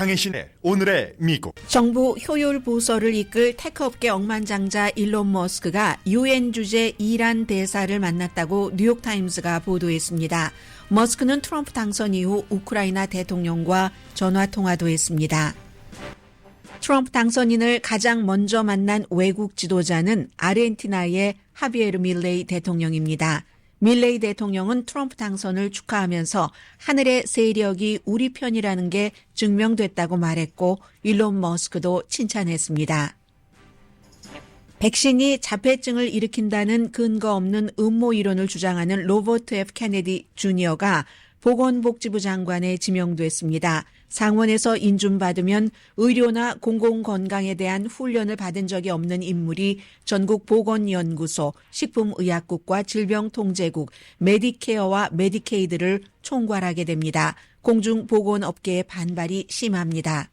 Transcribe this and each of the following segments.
강혜신의 오늘의 미국. 정부 효율 보서를 이끌 테크업계 억만장자 일론 머스크가 유엔 주재 이란 대사를 만났다고 뉴욕타임스가 보도했습니다. 머스크는 트럼프 당선 이후 우크라이나 대통령과 전화통화도 했습니다. 트럼프 당선인을 가장 먼저 만난 외국 지도자는 아르헨티나의 하비에르 밀레이 대통령입니다. 밀레이 대통령은 트럼프 당선을 축하하면서 하늘의 세력이 우리 편이라는 게 증명됐다고 말했고 일론 머스크도 칭찬했습니다. 백신이 자폐증을 일으킨다는 근거 없는 음모 이론을 주장하는 로버트 F. 케네디 주니어가 보건복지부 장관에 지명됐습니다. 상원에서 인준받으면 의료나 공공건강에 대한 훈련을 받은 적이 없는 인물이 전국 보건연구소, 식품의약국과 질병통제국, 메디케어와 메디케이드를 총괄하게 됩니다. 공중보건업계의 반발이 심합니다.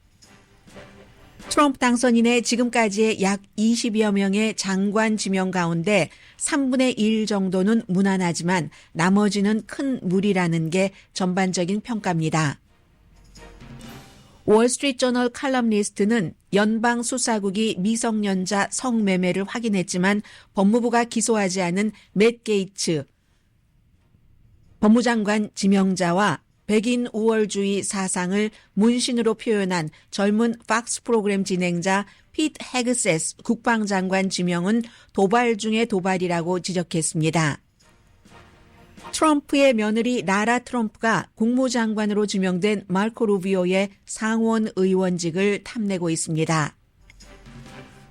트럼프 당선인의 지금까지의 약 20여 명의 장관 지명 가운데 3분의 1 정도는 무난하지만 나머지는 큰 무리라는 게 전반적인 평가입니다. 월스트리트저널 칼럼니스트는 연방수사국이 미성년자 성매매를 확인했지만 법무부가 기소하지 않은 맷 게이츠 법무장관 지명자와 백인 우월주의 사상을 문신으로 표현한 젊은 팍스 프로그램 진행자 피트 헤그세스 국방장관 지명은 도발 중의 도발이라고 지적했습니다. 트럼프의 며느리 라라 트럼프가 국무장관으로 지명된 마르코 루비오의 상원 의원직을 탐내고 있습니다.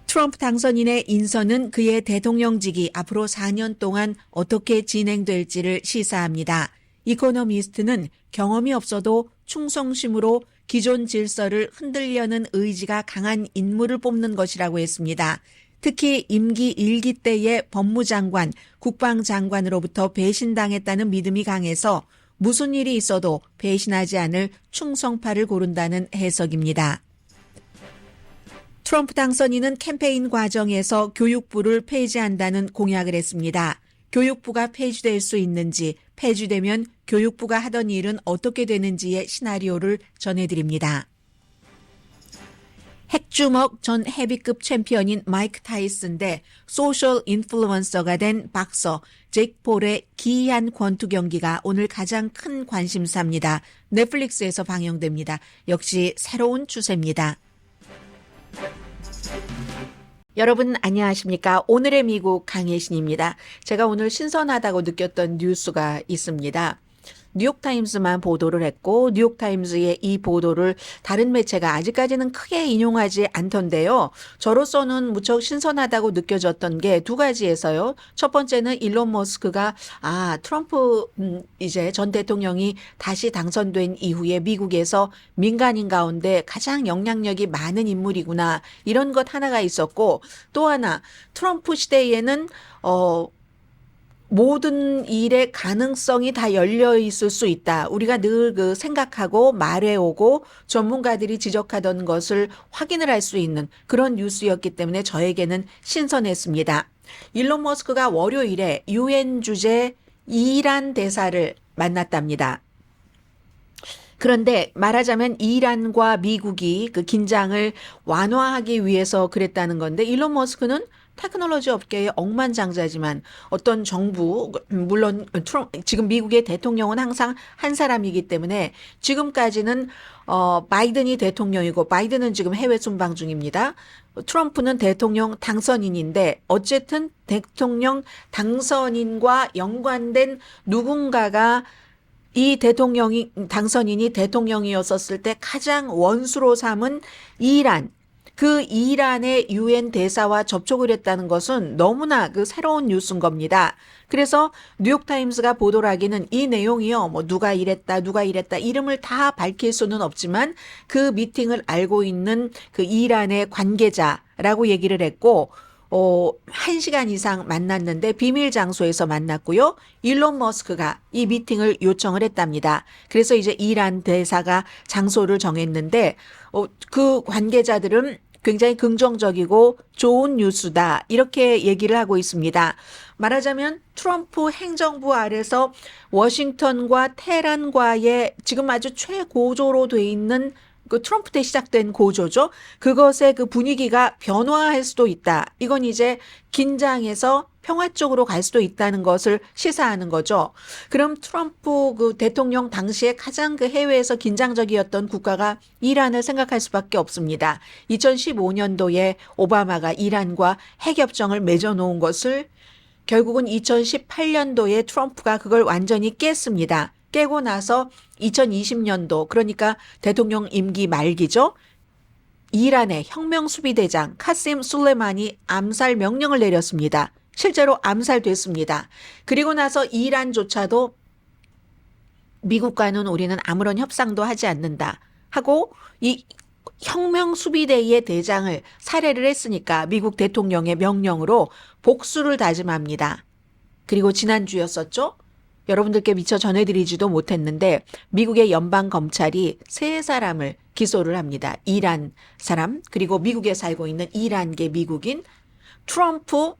트럼프 당선인의 인선은 그의 대통령직이 앞으로 4년 동안 어떻게 진행될지를 시사합니다. 이코노미스트는 경험이 없어도 충성심으로 기존 질서를 흔들려는 의지가 강한 인물을 뽑는 것이라고 했습니다. 특히 임기 1기 때의 법무장관, 국방장관으로부터 배신당했다는 믿음이 강해서 무슨 일이 있어도 배신하지 않을 충성파를 고른다는 해석입니다. 트럼프 당선인은 캠페인 과정에서 교육부를 폐지한다는 공약을 했습니다. 교육부가 폐지될 수 있는지, 폐지되면 교육부가 하던 일은 어떻게 되는지의 시나리오를 전해드립니다. 핵주먹 전 헤비급 챔피언인 마이크 타이슨 대 소셜 인플루언서가 된 박서 제이크 폴의 기이한 권투 경기가 오늘 가장 큰 관심사입니다. 넷플릭스에서 방영됩니다. 역시 새로운 추세입니다. 여러분 안녕하십니까? 오늘의 미국 강혜신입니다. 제가 오늘 신선하다고 느꼈던 뉴스가 있습니다. 뉴욕타임스만 보도를 했고 뉴욕타임스의 이 보도를 다른 매체가 아직까지는 크게 인용하지 않던데요. 저로서는 무척 신선하다고 느껴졌던 게 두 가지에서요. 첫 번째는 일론 머스크가 트럼프 이제 전 대통령이 다시 당선된 이후에 미국에서 민간인 가운데 가장 영향력이 많은 인물이구나 이런 것 하나가 있었고 또 하나 트럼프 시대에는 모든 일의 가능성이 다 열려 있을 수 있다. 우리가 늘 생각하고 말해오고 전문가들이 지적하던 것을 확인을 할 수 있는 그런 뉴스였기 때문에 저에게는 신선했습니다. 일론 머스크가 월요일에 유엔 주재 이란 대사를 만났답니다. 그런데 말하자면 이란과 미국이 그 긴장을 완화하기 위해서 그랬다는 건데 일론 머스크는 테크놀로지 업계의 억만장자지만 어떤 정부, 물론 지금 미국의 대통령은 항상 한 사람이기 때문에 지금까지는 바이든이 대통령이고 바이든은 지금 해외 순방 중입니다. 트럼프는 대통령 당선인인데 어쨌든 대통령 당선인과 연관된 누군가가 이 당선인이 대통령이었을 때 가장 원수로 삼은 이란, 그 이란의 유엔 대사와 접촉을 했다는 것은 너무나 새로운 뉴스인 겁니다. 그래서 뉴욕타임스가 보도를 하기는 이 내용이요, 누가 이랬다, 이름을 다 밝힐 수는 없지만 그 미팅을 알고 있는 그 이란의 관계자라고 얘기를 했고, 1시간 이상 만났는데 비밀 장소에서 만났고요. 일론 머스크가 이 미팅을 요청을 했답니다. 그래서 이제 이란 대사가 장소를 정했는데, 그 관계자들은 굉장히 긍정적이고 좋은 뉴스다 이렇게 얘기를 하고 있습니다. 말하자면 트럼프 행정부 아래서 워싱턴과 테헤란과의 지금 아주 최고조로 돼 있는 그 트럼프 때 시작된 고조죠. 그것의 그 분위기가 변화할 수도 있다. 이건 이제 긴장해서 평화 쪽으로 갈 수도 있다는 것을 시사하는 거죠. 그럼 트럼프 그 대통령 당시에 가장 그 해외에서 긴장적이었던 국가가 이란을 생각할 수밖에 없습니다. 2015년도에 오바마가 이란과 핵협정을 맺어놓은 것을 결국은 2018년도에 트럼프가 그걸 완전히 깼습니다. 깨고 나서 2020년도 그러니까 대통령 임기 말기죠. 이란의 혁명수비대장 카심 술레만이 암살 명령을 내렸습니다. 실제로 암살됐습니다. 그리고 나서 이란조차도 미국과는 우리는 아무런 협상도 하지 않는다 하고 이 혁명수비대의 대장을 살해를 했으니까 미국 대통령의 명령으로 복수를 다짐합니다. 그리고 지난주였었죠? 여러분들께 미처 전해드리지도 못했는데 미국의 연방검찰이 세 사람을 기소를 합니다. 이란 사람 그리고 미국에 살고 있는 이란계 미국인 트럼프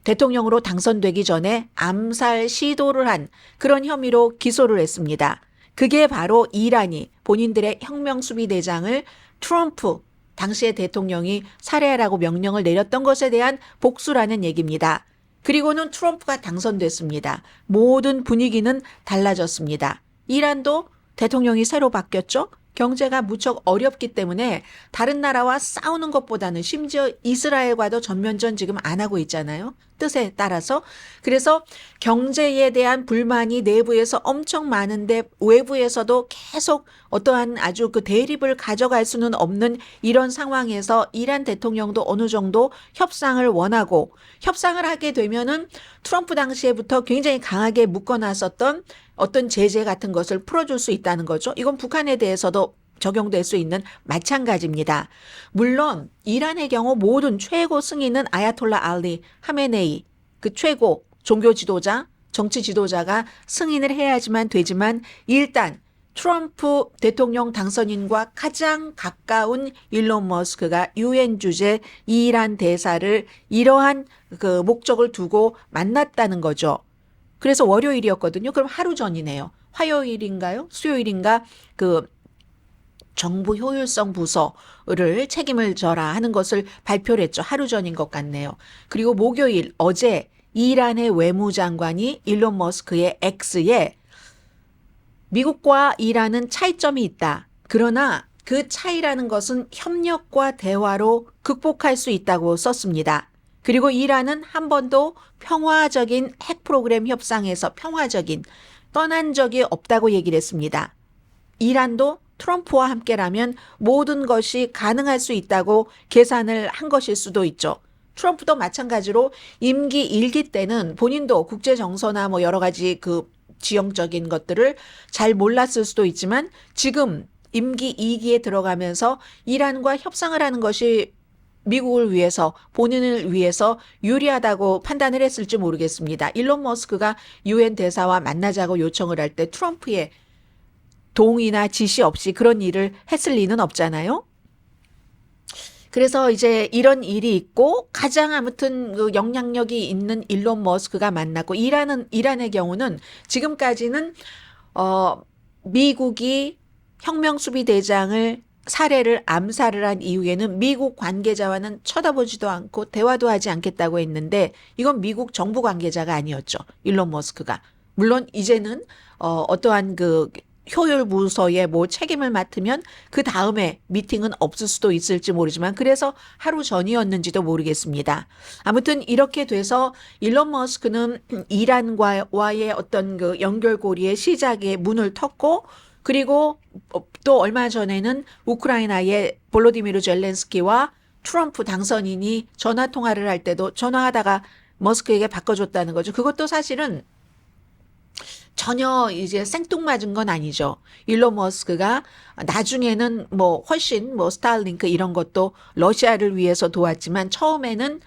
대통령으로 당선되기 전에 암살 시도를 한 그런 혐의로 기소를 했습니다. 그게 바로 이란이 본인들의 혁명수비대장을 트럼프 당시의 대통령이 살해하라고 명령을 내렸던 것에 대한 복수라는 얘기입니다. 그리고는 트럼프가 당선됐습니다. 모든 분위기는 달라졌습니다. 이란도 대통령이 새로 바뀌었죠. 경제가 무척 어렵기 때문에 다른 나라와 싸우는 것보다는 심지어 이스라엘과도 전면전 지금 안 하고 있잖아요. 뜻에 따라서. 그래서 경제에 대한 불만이 내부에서 엄청 많은데 외부에서도 계속 어떠한 아주 그 대립을 가져갈 수는 없는 이런 상황에서 이란 대통령도 어느 정도 협상을 원하고 협상을 하게 되면은 트럼프 당시에부터 굉장히 강하게 묶어놨었던 어떤 제재 같은 것을 풀어줄 수 있다는 거죠. 이건 북한에 대해서도 적용될 수 있는 마찬가지입니다. 물론 이란의 경우 모든 최고 승인은 아야톨라 알리 하메네이 그 최고 종교 지도자, 정치 지도자가 승인을 해야지만 되지만 일단 트럼프 대통령 당선인과 가장 가까운 일론 머스크가 유엔 주재 이란 대사를 이러한 그 목적을 두고 만났다는 거죠. 그래서 월요일이었거든요. 그럼 하루 전이네요. 화요일인가요? 수요일인가? 그 정부 효율성 부서를 책임을 져라 하는 것을 발표를 했죠. 하루 전인 것 같네요. 그리고 목요일 어제 이란의 외무장관이 일론 머스크의 X에 미국과 이란은 차이점이 있다. 그러나 그 차이라는 것은 협력과 대화로 극복할 수 있다고 썼습니다. 그리고 이란은 한 번도 평화적인 핵 프로그램 협상에서 평화적인 떠난 적이 없다고 얘기를 했습니다. 이란도 트럼프와 함께라면 모든 것이 가능할 수 있다고 계산을 한 것일 수도 있죠. 트럼프도 마찬가지로 임기 1기 때는 본인도 국제 정서나 뭐 여러 가지 그 지형적인 것들을 잘 몰랐을 수도 있지만 지금 임기 2기에 들어가면서 이란과 협상을 하는 것이 미국을 위해서 본인을 위해서 유리하다고 판단을 했을지 모르겠습니다. 일론 머스크가 유엔 대사와 만나자고 요청을 할 때 트럼프의 동의나 지시 없이 그런 일을 했을 리는 없잖아요. 그래서 이제 이런 일이 있고 가장 아무튼 그 영향력이 있는 일론 머스크가 만났고 이란의 경우는 지금까지는 미국이 혁명수비대장을 살해를 암살을 한 이후에는 미국 관계자와는 쳐다보지도 않고 대화도 하지 않겠다고 했는데 이건 미국 정부 관계자가 아니었죠. 일론 머스크가. 물론 이제는 어떠한 그 효율 부서에 뭐 책임을 맡으면 그 다음에 미팅은 없을 수도 있을지 모르지만 그래서 하루 전이었는지도 모르겠습니다. 아무튼 이렇게 돼서 일론 머스크는 이란과의 어떤 그 연결고리의 시작에 문을 텄고 그리고 또 얼마 전에는 우크라이나의 볼로디미르 젤렌스키와 트럼프 당선인이 전화 통화를 할 때도 전화하다가 머스크에게 바꿔줬다는 거죠. 그것도 사실은 전혀 이제 생뚱맞은 건 아니죠. 일론 머스크가 나중에는 뭐 훨씬 뭐 스타링크 이런 것도 러시아를 위해서 도왔지만 처음에는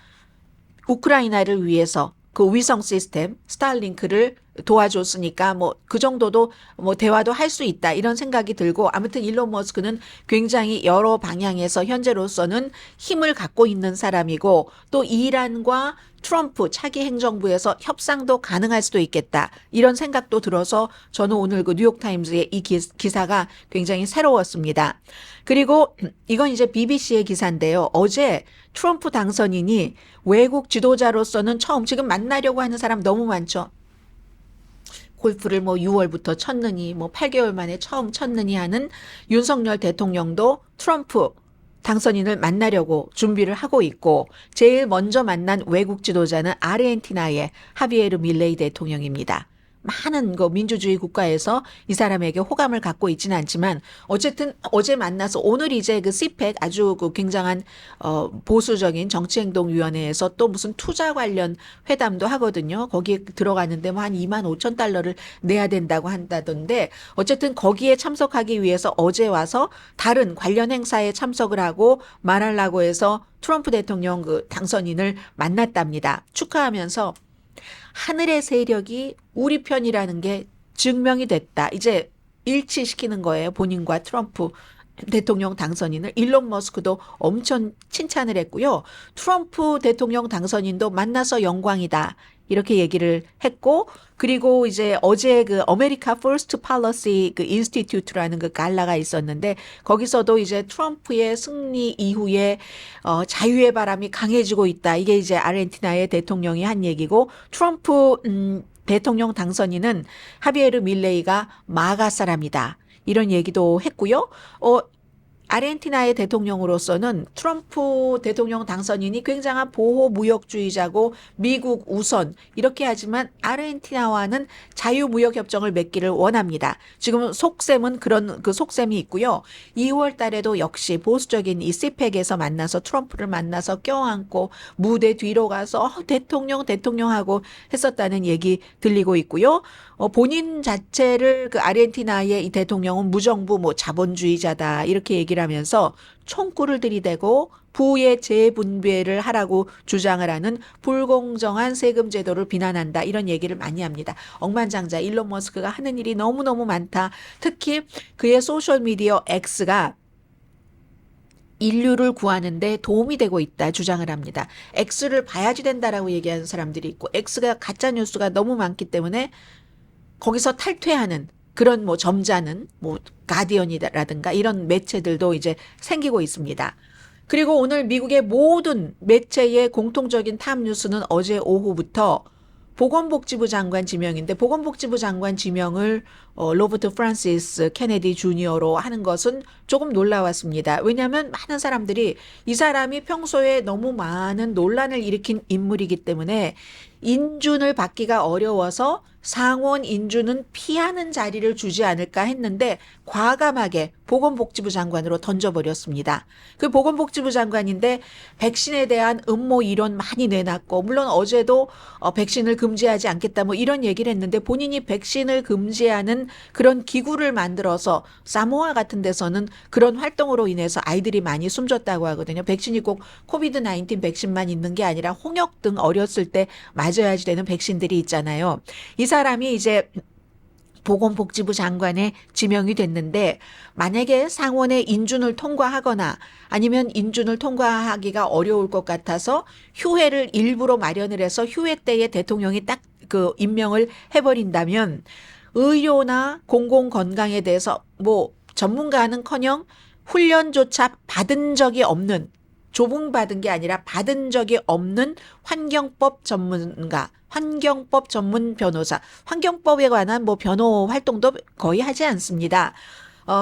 우크라이나를 위해서 그 위성 시스템 스타링크를 도와줬으니까 뭐 그 정도도 뭐 대화도 할 수 있다 이런 생각이 들고 아무튼 일론 머스크는 굉장히 여러 방향에서 현재로서는 힘을 갖고 있는 사람이고 또 이란과 트럼프 차기 행정부에서 협상도 가능할 수도 있겠다 이런 생각도 들어서 저는 오늘 그 뉴욕타임즈의 이 기사가 굉장히 새로웠습니다. 그리고 이건 이제 BBC의 기사인데요. 어제 트럼프 당선인이 외국 지도자로서는 처음 지금 만나려고 하는 사람 너무 많죠. 골프를 뭐 6월부터 쳤느니 뭐 8개월 만에 처음 쳤느니 하는 윤석열 대통령도 트럼프 당선인을 만나려고 준비를 하고 있고 제일 먼저 만난 외국 지도자는 아르헨티나의 하비에르 밀레이 대통령입니다. 많은 그 민주주의 국가에서 이 사람에게 호감을 갖고 있지는 않지만 어쨌든 어제 만나서 오늘 이제 그 CPEC 아주 그 굉장한 보수적인 정치행동위원회에서 또 무슨 투자 관련 회담도 하거든요. 거기에 들어가는데 뭐 한 2만 5천 달러를 내야 된다고 한다던데 어쨌든 거기에 참석하기 위해서 어제 와서 다른 관련 행사에 참석을 하고 말하려고 해서 트럼프 대통령 그 당선인을 만났답니다. 축하하면서 하늘의 세력이 우리 편이라는 게 증명이 됐다. 이제 일치시키는 거예요. 본인과 트럼프 대통령 당선인을. 일론 머스크도 엄청 칭찬을 했고요. 트럼프 대통령 당선인도 만나서 영광이다. 이렇게 얘기를 했고 그리고 이제 어제 그 아메리카 퍼스트 팔러시 그 인스티튜트라는 그 갈라가 있었는데 거기서도 이제 트럼프의 승리 이후에 자유의 바람이 강해지고 있다. 이게 이제 아르헨티나의 대통령이 한 얘기고 트럼프 대통령 당선인은 하비에르 밀레이가 마가 사람이다. 이런 얘기도 했고요. 아르헨티나의 대통령으로서는 트럼프 대통령 당선인이 굉장한 보호무역주의자고 미국 우선 이렇게 하지만 아르헨티나와는 자유무역협정을 맺기를 원합니다. 지금 속셈은 그런 그 속셈이 있고요. 2월 달에도 역시 보수적인 이 CPEC에서 만나서 트럼프를 만나서 껴안고 무대 뒤로 가서 대통령 하고 했었다는 얘기 들리고 있고요. 본인 자체를 그 아르헨티나의 이 대통령은 무정부 뭐 자본주의자다 이렇게 얘기를 하면서 총구를 들이대고 부의 재분배를 하라고 주장을 하는 불공정한 세금 제도를 비난한다 이런 얘기를 많이 합니다. 억만장자 일론 머스크가 하는 일이 너무너무 많다. 특히 그의 소셜미디어 X가 인류를 구하는데 도움이 되고 있다 주장을 합니다. X를 봐야지 된다라고 얘기하는 사람들이 있고 X가 가짜 뉴스가 너무 많기 때문에 거기서 탈퇴하는 그런 뭐 점잖은 뭐 가디언이라든가 이런 매체들도 이제 생기고 있습니다. 그리고 오늘 미국의 모든 매체의 공통적인 탑 뉴스는 어제 오후부터 보건복지부 장관 지명인데 보건복지부 장관 지명을 로버트 프란시스 케네디 주니어로 하는 것은 조금 놀라웠습니다. 왜냐하면 많은 사람들이 이 사람이 평소에 너무 많은 논란을 일으킨 인물이기 때문에 인준을 받기가 어려워서 상원 인준은 피하는 자리를 주지 않을까 했는데 과감하게 보건복지부 장관으로 던져버렸습니다. 그 보건복지부 장관인데 백신에 대한 음모 이론 많이 내놨고 물론 어제도 백신을 금지하지 않겠다 뭐 이런 얘기를 했는데 본인이 백신을 금지하는 그런 기구를 만들어서 사모아 같은 데서는 그런 활동으로 인해서 아이들이 많이 숨졌다고 하거든요. 백신이 꼭 코비드-19 백신만 있는 게 아니라 홍역 등 어렸을 때 맞아야지 되는 백신들이 있잖아요. 이 사람이 이제 보건복지부 장관에 지명이 됐는데 만약에 상원의 인준을 통과하거나 아니면 인준을 통과하기가 어려울 것 같아서 휴회를 일부러 마련을 해서 휴회 때에 대통령이 딱 그 임명을 해버린다면 의료나 공공건강에 대해서 뭐 전문가는커녕 훈련조차 받은 적이 없는 조봉받은 게 아니라 받은 적이 없는 환경법 전문가, 환경법 전문 변호사, 환경법에 관한 뭐 변호 활동도 거의 하지 않습니다.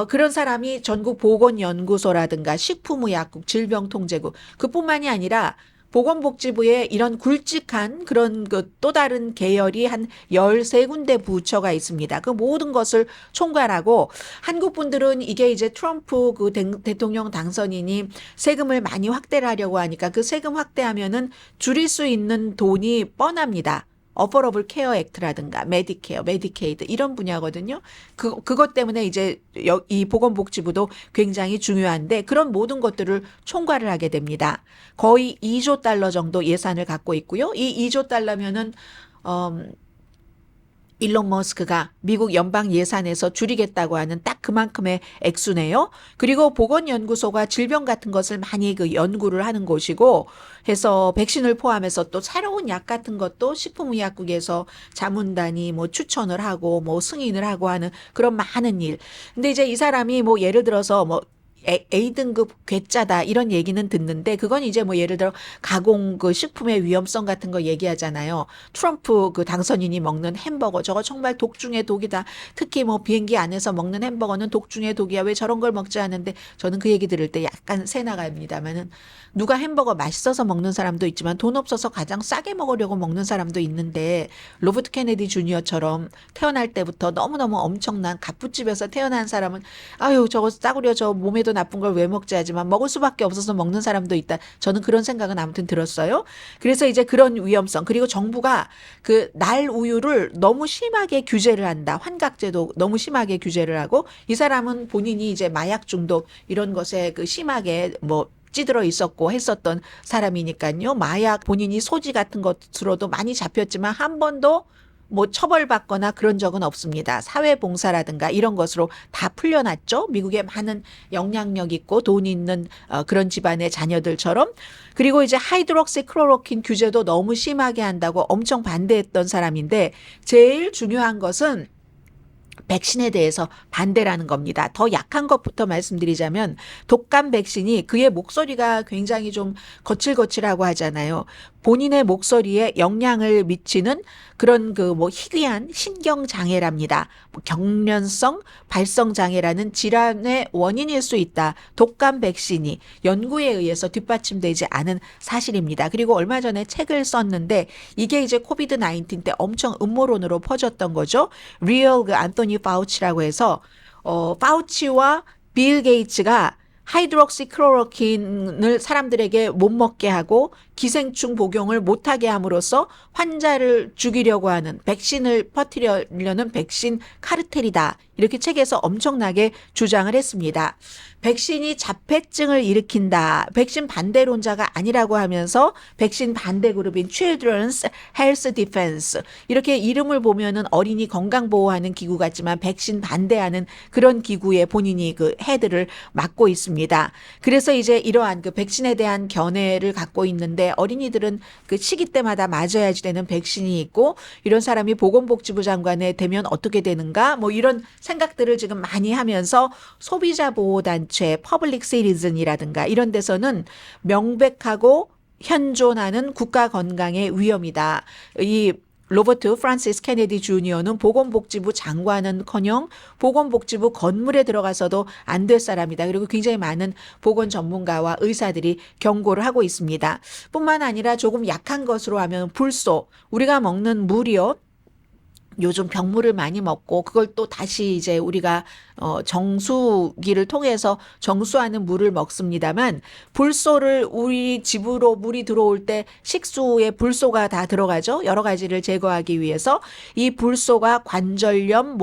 그런 사람이 전국 보건연구소라든가 식품의약국, 질병통제국 그뿐만이 아니라 보건복지부에 이런 굵직한 그런 그 또 다른 계열이 한 13군데 부처가 있습니다. 그 모든 것을 총괄하고 한국 분들은 이게 이제 트럼프 그 대통령 당선인이 세금을 많이 확대를 하려고 하니까 그 세금 확대하면은 줄일 수 있는 돈이 뻔합니다. 어퍼러블 케어 액트라든가 메디케어, 메디케이드 이런 분야거든요. 그것 때문에 이제 이 보건복지부도 굉장히 중요한데 그런 모든 것들을 총괄을 하게 됩니다. 거의 2조 달러 정도 예산을 갖고 있고요. 이 2조 달러면은 일론 머스크가 미국 연방 예산에서 줄이겠다고 하는 딱 그만큼의 액수네요. 그리고 보건연구소가 질병 같은 것을 많이 그 연구를 하는 곳이고 해서 백신을 포함해서 또 새로운 약 같은 것도 식품의약국에서 자문단이 뭐 추천을 하고 뭐 승인을 하고 하는 그런 많은 일. 근데 이제 이 사람이 뭐 예를 들어서 뭐 A등급 괴짜다 이런 얘기는 듣는데 그건 이제 뭐 예를 들어 가공 그 식품의 위험성 같은 거 얘기하잖아요. 트럼프 그 당선인이 먹는 햄버거 저거 정말 독 중에 독이다. 특히 뭐 비행기 안에서 먹는 햄버거는 독 중에 독이야. 왜 저런 걸 먹지 않는데 저는 그 얘기 들을 때 약간 새 나갑니다만은 누가 햄버거 맛있어서 먹는 사람도 있지만 돈 없어서 가장 싸게 먹으려고 먹는 사람도 있는데 로버트 케네디 주니어처럼 태어날 때부터 너무너무 엄청난 갑부집에서 태어난 사람은 아유 저거 싸구려 저 몸에도 나쁜 걸 왜 먹지 하지만 먹을 수밖에 없어서 먹는 사람도 있다. 저는 그런 생각은 아무튼 들었어요. 그래서 이제 그런 위험성 그리고 정부가 그 날 우유를 너무 심하게 규제를 한다. 환각제도 너무 심하게 규제를 하고 이 사람은 본인이 이제 마약 중독 이런 것에 그 심하게 뭐 찌들어 있었고 했었던 사람이니까요. 마약 본인이 소지 같은 것으로도 많이 잡혔지만 한 번도 뭐 처벌받거나 그런 적은 없습니다. 사회봉사라든가 이런 것으로 다 풀려났죠. 미국의 많은 영향력 있고 돈 있는 그런 집안의 자녀들처럼. 그리고 이제 하이드록시클로로킨 규제도 너무 심하게 한다고 엄청 반대했던 사람인데 제일 중요한 것은 백신에 대해서 반대라는 겁니다. 더 약한 것부터 말씀드리자면 독감 백신이 그의 목소리가 굉장히 좀 거칠거칠하고 하잖아요. 본인의 목소리에 영향을 미치는 그런 그 뭐 희귀한 신경 장애랍니다. 뭐 경련성 발성 장애라는 질환의 원인일 수 있다. 독감 백신이 연구에 의해서 뒷받침되지 않은 사실입니다. 그리고 얼마 전에 책을 썼는데 이게 이제 코비드 19 때 엄청 음모론으로 퍼졌던 거죠. 리얼 그 안토니 파우치라고 해서 파우치와 빌 게이츠가 하이드록시클로로킨을 사람들에게 못 먹게 하고 기생충 복용을 못하게 함으로써 환자를 죽이려고 하는 백신을 퍼뜨리려는 백신 카르텔이다. 이렇게 책에서 엄청나게 주장을 했습니다. 백신이 자폐증을 일으킨다. 백신 반대론자가 아니라고 하면서 백신 반대 그룹인 Children's Health Defense 이렇게 이름을 보면은 어린이 건강 보호하는 기구 같지만 백신 반대하는 그런 기구에 본인이 그 헤드를 맡고 있습니다. 그래서 이제 이러한 그 백신에 대한 견해를 갖고 있는데 어린이들은 그 시기 때마다 맞아야지 되는 백신이 있고 이런 사람이 보건복지부 장관에 되면 어떻게 되는가 뭐 이런 생각들을 지금 많이 하면서 소비자 보호 단체 퍼블릭 시리즌이라든가 이런 데서는 명백하고 현존하는 국가 건강의 위험이다. 이 로버트 프란시스 케네디 주니어는 보건복지부 장관은커녕 보건복지부 건물에 들어가서도 안 될 사람이다. 그리고 굉장히 많은 보건 전문가와 의사들이 경고를 하고 있습니다. 뿐만 아니라 조금 약한 것으로 하면 불소, 우리가 먹는 물이요. 요즘 병물을 많이 먹고 그걸 또 다시 이제 우리가 정수기를 통해서 정수하는 물을 먹습니다만 불소를 우리 집으로 물이 들어올 때 식수에 불소가 다 들어가죠. 여러 가지를 제거하기 위해서 이 불소가 관절염,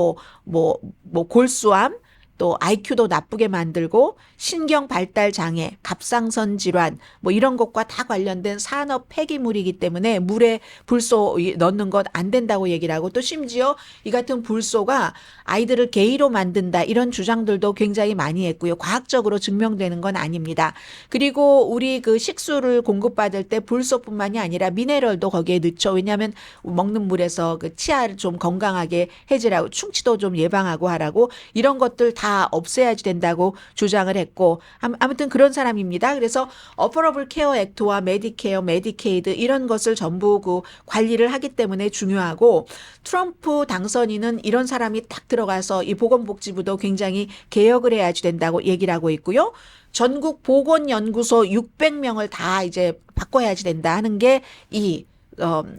골수암 또 IQ도 나쁘게 만들고 신경 발달 장애, 갑상선 질환 뭐 이런 것과 다 관련된 산업 폐기물이기 때문에 물에 불소 넣는 것 안 된다고 얘기를 하고 또 심지어 이 같은 불소가 아이들을 게이로 만든다 이런 주장들도 굉장히 많이 했고요. 과학적으로 증명되는 건 아닙니다. 그리고 우리 그 식수를 공급받을 때 불소뿐만이 아니라 미네랄도 거기에 넣죠. 왜냐하면 먹는 물에서 그 치아를 좀 건강하게 해지라고 충치도 좀 예방하고 하라고 이런 것들 다 없애야지 된다고 주장을 했고 아무튼 그런 사람입니다. 그래서 어퍼러블 케어 액트와 메디케어, 메디케이드 이런 것을 전부 그 관리를 하기 때문에 중요하고 트럼프 당선인은 이런 사람이 딱 들어가서 이 보건복지부도 굉장히 개혁을 해야지 된다고 얘기를 하고 있고요. 전국 보건연구소 600명을 다 이제 바꿔야지 된다 하는 게 이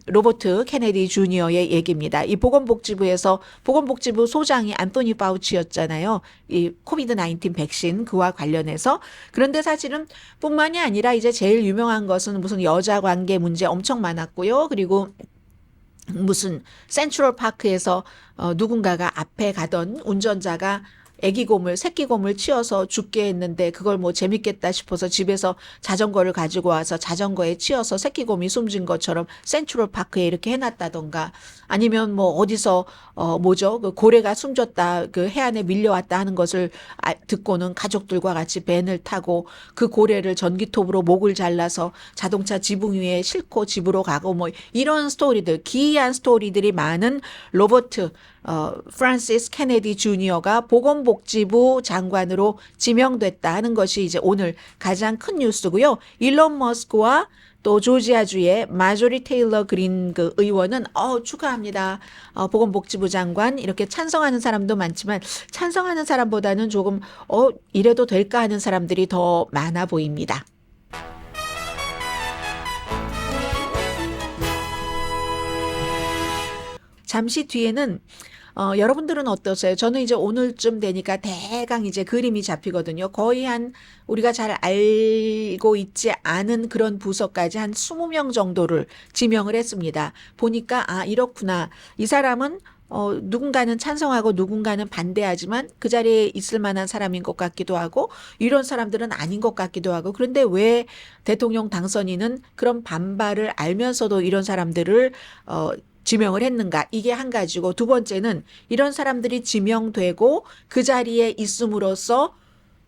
로버트 케네디 주니어의 얘기입니다. 이 보건복지부에서 보건복지부 소장이 안토니 파우치였잖아요. 이 코비드 19 백신 그와 관련해서. 그런데 사실은 뿐만이 아니라 이제 제일 유명한 것은 무슨 여자 관계 문제 엄청 많았고요. 그리고 무슨 센트럴 파크에서 누군가가 앞에 가던 운전자가 애기 곰을 새끼 곰을 치어서 죽게 했는데 그걸 뭐 재밌겠다 싶어서 집에서 자전거를 가지고 와서 자전거에 치어서 새끼 곰이 숨진 것처럼 센트럴 파크에 이렇게 해놨다던가 아니면 뭐 어디서 뭐죠 그 고래가 숨졌다 그 해안에 밀려왔다 하는 것을 듣고는 가족들과 같이 밴을 타고 그 고래를 전기톱으로 목을 잘라서 자동차 지붕 위에 싣고 집으로 가고 뭐 이런 스토리들 기이한 스토리들이 많은 로버트 프란시스 케네디 주니어가 보건복지부 장관으로 지명됐다 하는 것이 이제 오늘 가장 큰 뉴스고요. 일론 머스크와 또 조지아주의 마조리 테일러 그린 그 의원은 축하합니다. 보건복지부 장관 이렇게 찬성하는 사람도 많지만 찬성하는 사람보다는 조금 이래도 될까 하는 사람들이 더 많아 보입니다. 잠시 뒤에는 여러분들은 어떠세요? 저는 이제 오늘쯤 되니까 대강 이제 그림이 잡히거든요. 거의 한 우리가 잘 알고 있지 않은 그런 부서까지 한 20명 정도를 지명을 했습니다. 보니까 이렇구나. 이 사람은 누군가는 찬성하고 누군가는 반대하지만 그 자리에 있을 만한 사람인 것 같기도 하고 이런 사람들은 아닌 것 같기도 하고 그런데 왜 대통령 당선인은 그런 반발을 알면서도 이런 사람들을 지명을 했는가 이게 한 가지고 두 번째는 이런 사람들이 지명되고 그 자리에 있음으로써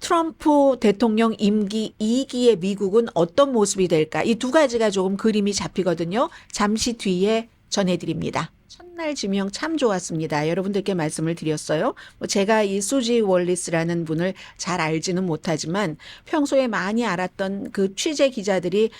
트럼프 대통령 임기 2기의 미국은 어떤 모습이 될까 이 두 가지가 조금 그림이 잡히거든요. 잠시 뒤에 전해드립니다. 첫날 지명 참 좋았습니다. 여러분들께 말씀을 드렸어요. 제가 이 수지 월리스라는 분을 잘 알지는 못하지만 평소에 많이 알았던 그 취재 기자들이